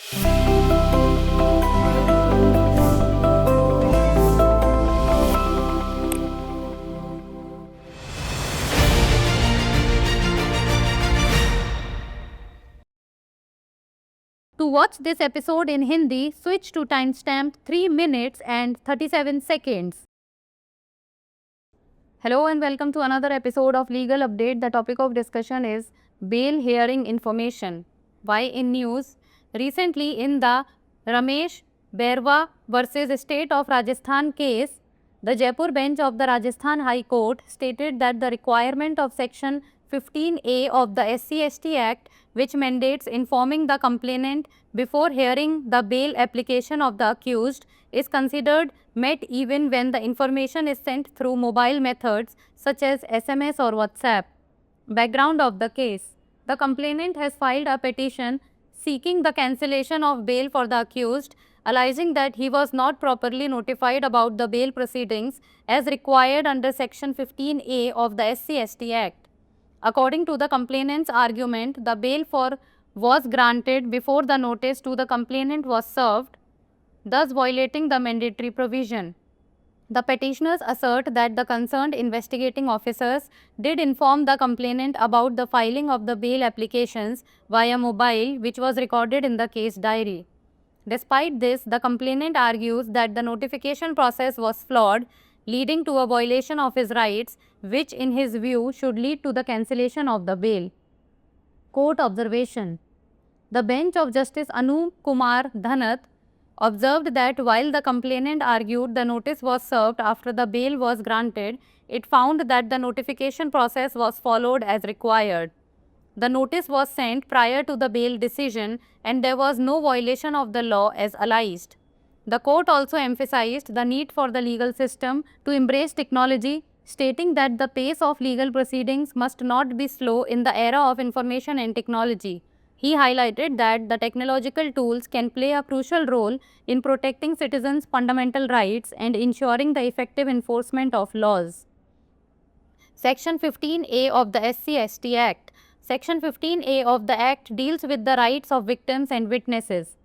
To watch this episode in Hindi, switch to timestamp 3 minutes and 37 seconds. Hello and welcome to another episode of Legal Update. The topic of discussion is bail hearing information. Why in news? Recently in the Ramesh Berwa versus State of Rajasthan case, the Jaipur bench of the Rajasthan High Court stated that the requirement of section 15A of the SC/ST Act, which mandates informing the complainant before hearing the bail application of the accused, is considered met even when the information is sent through mobile methods such as SMS or WhatsApp. Background of the case: the complainant has filed a petition seeking the cancellation of bail for the accused, alleging that he was not properly notified about the bail proceedings as required under section 15A of the SC/ST Act. According to the complainant's argument, the bail was granted before the notice to the complainant was served, thus violating the mandatory provision. The petitioners assert that the concerned investigating officers did inform the complainant about the filing of the bail applications via mobile, which was recorded in the case diary. Despite this, the complainant argues that the notification process was flawed, leading to a violation of his rights, which in his view should lead to the cancellation of the bail. Court observation: the bench of Justice Anup Kumar Dhanath observed that while the complainant argued the notice was served after the bail was granted, it found that the notification process was followed as required. The notice was sent prior to the bail decision and there was no violation of the law as alleged. The court also emphasized the need for the legal system to embrace technology, stating that the pace of legal proceedings must not be slow in the era of information and technology. He highlighted that the technological tools can play a crucial role in protecting citizens' fundamental rights and ensuring the effective enforcement of laws. Section 15A of the SC/ST Act. Section 15A of the Act deals with the rights of victims and witnesses.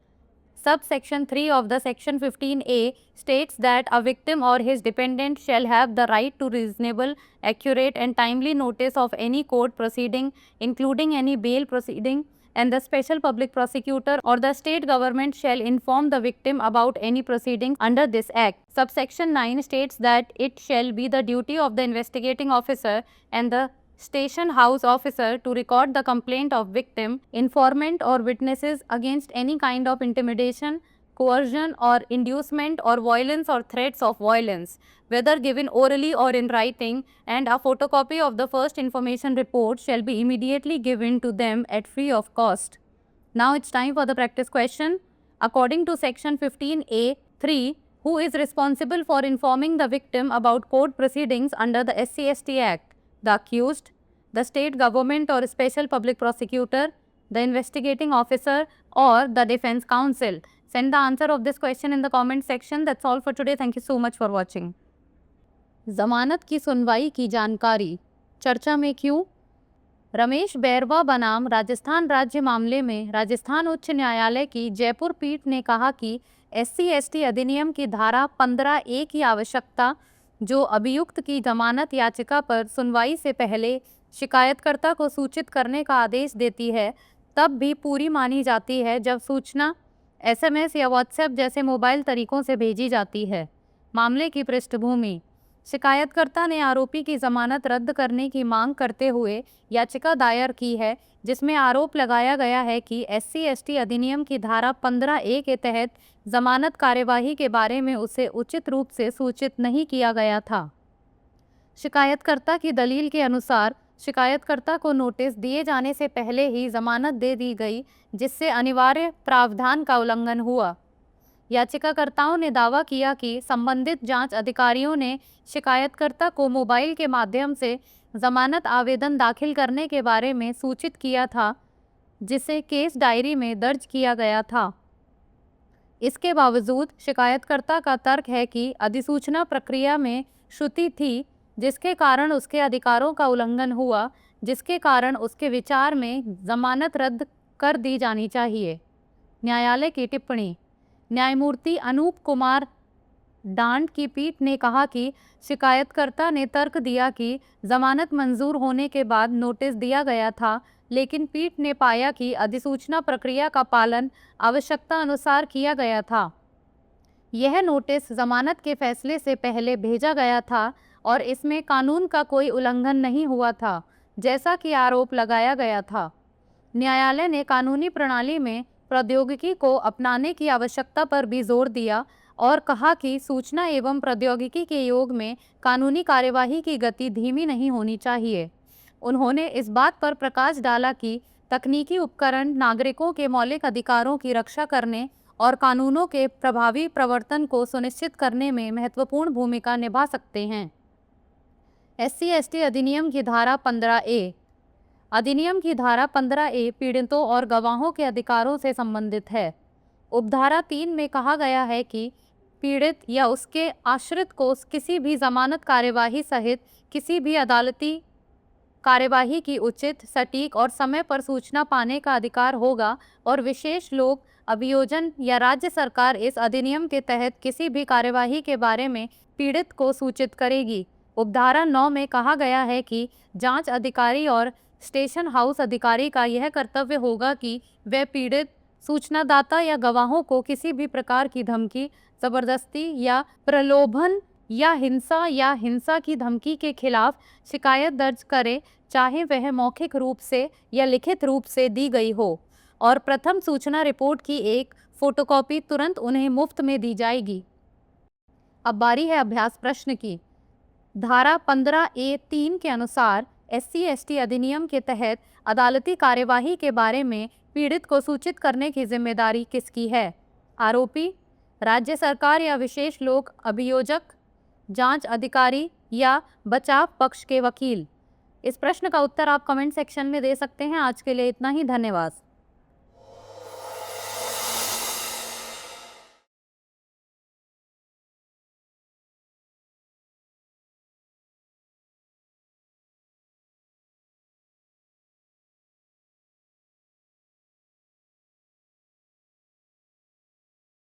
Subsection 3 of the Section 15A states that a victim or his dependent shall have the right to reasonable, accurate and timely notice of any court proceeding, including any bail proceeding, and the special public prosecutor or the state government shall inform the victim about any proceedings under this Act. Subsection 9 states that it shall be the duty of the investigating officer and the station house officer to record the complaint of victim, informant or witnesses against any kind of intimidation, coercion or inducement or violence or threats of violence, whether given orally or in writing, and a photocopy of the first information report shall be immediately given to them at free of cost. Now it's time for the practice question. According to Section 15A(3), who is responsible for informing the victim about court proceedings under the SC/ST Act? The accused, the state government or special public prosecutor, the investigating officer or the defense counsel? Send the answer of this question in the comment section. That's all for today. Thank you so much for watching. जमानत की सुनवाई की जानकारी चर्चा में क्यों? रमेश बैरवा बनाम राजस्थान राज्य मामले में राजस्थान उच्च न्यायालय की जयपुर पीठ ने कहा कि SC/ST अधिनियम की धारा 15A की आवश्यकता, जो अभियुक्त की जमानत याचिका पर सुनवाई से पहले शिकायतकर्ता को सूचित करने का आदेश देती है, तब भी पूरी मानी जाती है जब सूचना SMS या WhatsApp जैसे मोबाइल तरीकों से भेजी जाती है। मामले की पृष्ठभूमि: शिकायतकर्ता ने आरोपी की जमानत रद्द करने की मांग करते हुए याचिका दायर की है, जिसमें आरोप लगाया गया है कि SC/ST अधिनियम की धारा 15A के तहत जमानत कार्यवाही के बारे में उसे उचित रूप से सूचित नहीं किया गया था। शिकायतकर्ता की दलील के अनुसार शिकायतकर्ता को नोटिस दिए जाने से पहले ही जमानत दे दी गई, जिससे अनिवार्य प्रावधान का उल्लंघन हुआ। याचिकाकर्ताओं ने दावा किया कि संबंधित जांच अधिकारियों ने शिकायतकर्ता को मोबाइल के माध्यम से जमानत आवेदन दाखिल करने के बारे में सूचित किया था, जिसे केस डायरी में दर्ज किया गया था। इसके बावजूद शिकायतकर्ता का तर्क है कि अधिसूचना प्रक्रिया में त्रुटि थी, जिसके कारण उसके अधिकारों का उल्लंघन हुआ, जिसके कारण उसके विचार में जमानत रद्द कर दी जानी चाहिए। न्यायालय की टिप्पणी। न्यायमूर्ति अनूप कुमार डांड की पीठ ने कहा कि शिकायतकर्ता ने तर्क दिया कि जमानत मंजूर होने के बाद नोटिस दिया गया था, लेकिन पीठ ने पाया कि अधिसूचना प्रक्रिया का पालन आवश्यकता अनुसार किया गया था। यह नोटिस जमानत के फैसले से पहले भेजा गया था और इसमें कानून का कोई उल्लंघन नहीं हुआ था, जैसा कि आरोप लगाया गया था। न्यायालय ने कानूनी प्रणाली में प्रौद्योगिकी को अपनाने की आवश्यकता पर भी जोर दिया और कहा कि सूचना एवं प्रौद्योगिकी के योग में कानूनी कार्यवाही की गति धीमी नहीं होनी चाहिए। उन्होंने इस बात पर प्रकाश डाला कि तकनीकी उपकरण नागरिकों के मौलिक अधिकारों की रक्षा करने और कानूनों के प्रभावी प्रवर्तन को सुनिश्चित करने में महत्वपूर्ण भूमिका निभा सकते हैं। SC/ST अधिनियम की धारा 15A। अधिनियम की धारा 15A पीड़ितों और गवाहों के अधिकारों से संबंधित है। उपधारा 3 में कहा गया है कि पीड़ित या उसके आश्रित को किसी भी जमानत कार्यवाही सहित किसी भी अदालती कार्यवाही की उचित, सटीक और समय पर सूचना पाने का अधिकार होगा और विशेष लोक अभियोजन या राज्य सरकार इस अधिनियम के तहत किसी भी कार्यवाही के बारे में पीड़ित को सूचित करेगी। उपधारा 9 में कहा गया है कि जांच अधिकारी और स्टेशन हाउस अधिकारी का यह कर्तव्य होगा कि वे पीड़ित, सूचनादाता या गवाहों को किसी भी प्रकार की धमकी, जबरदस्ती या प्रलोभन या हिंसा की धमकी के खिलाफ शिकायत दर्ज करे, चाहे वह मौखिक रूप से या लिखित रूप से दी गई हो, और प्रथम सूचना रिपोर्ट की एक फोटोकॉपी तुरंत उन्हें मुफ्त में दी जाएगी। अब बारी है अभ्यास प्रश्न की। धारा 15A(3) के अनुसार SC/ST अधिनियम के तहत अदालती कार्यवाही के बारे में पीड़ित को सूचित करने की जिम्मेदारी किसकी है? आरोपी, राज्य सरकार या विशेष लोक अभियोजक, जांच अधिकारी या बचाव पक्ष के वकील? इस प्रश्न का उत्तर आप कमेंट सेक्शन में दे सकते हैं। आज के लिए इतना ही, धन्यवाद।